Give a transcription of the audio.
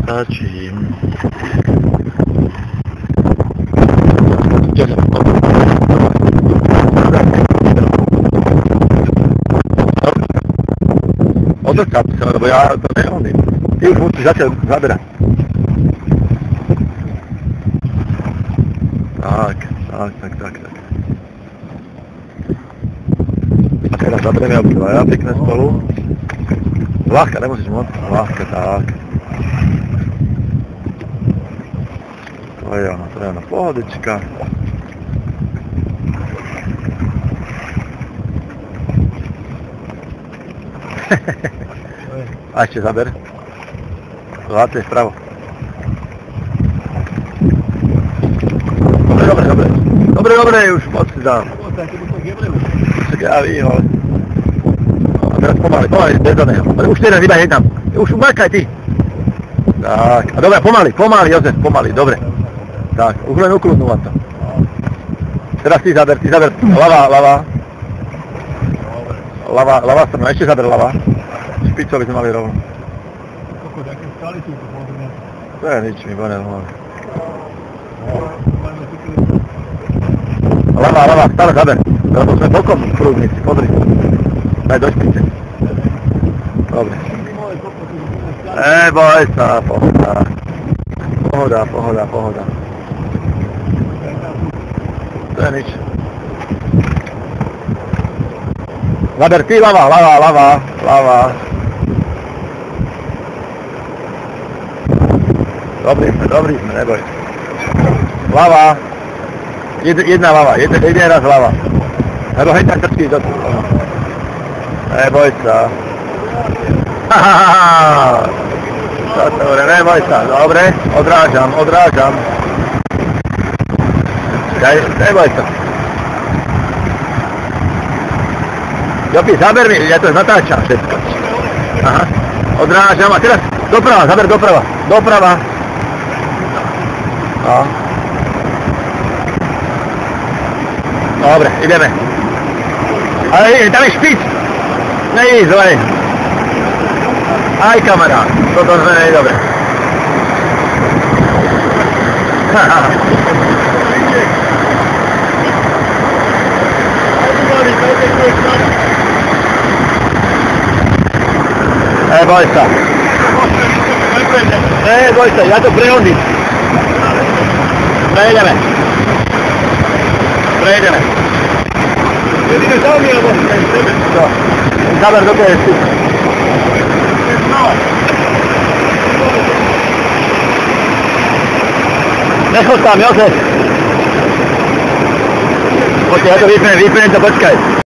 Stačím. Odrkáp sa, lebo ja to neumím. Ty už musíš zatiaľ zaberať. Tak. A teraz zaberieme obidvaja pekne spolu. Ľahka, nemusíš moc. Ľahka, tak. To je ono, pohodička. A ešte zaber. Láte vpravo. Dobre, už moc si dám. Však ja vím, ale... A teraz pomaly, bez oného. Už teraz iba jednám. Už umakaj ty. Tak, a dobre, pomaly, Jozef, pomaly, dobre. Tak, už len ukludnúvať to. Teraz ty zaber. Lava strana, ešte zaber lava. Špicovi sme mali rovno. To je nič, mi bude hlava. Lava, stále zaber. Lebo sme bokom prúdnici, podri. Daj do špice. Dobre. Boj sa, pohoda. To je nič. Zaber ty, lava. Dobrý sme, neboj. Lava. Jedna lava, jeden raz lava. Lebo hej tak trčký do tu. Neboj sa. Dobre, neboj sa. Dobre, odrážam. Neboj sa. Jopi, zaber mi, ja to natáčam všetko. Aha, odrážam a teraz doprava, zaber doprava. No. Dobre, ideme. Ale tam je špic. Nejí zle. Aj kamarát, toto sme nie je dobre. Boj sa, ja to prehodím. Prejdeme. Jedine tam je, alebo tebe. Čo? Zaber do tej špice. Nechod tam, Jozef. Poďte, ja to vypnem to, počkaj.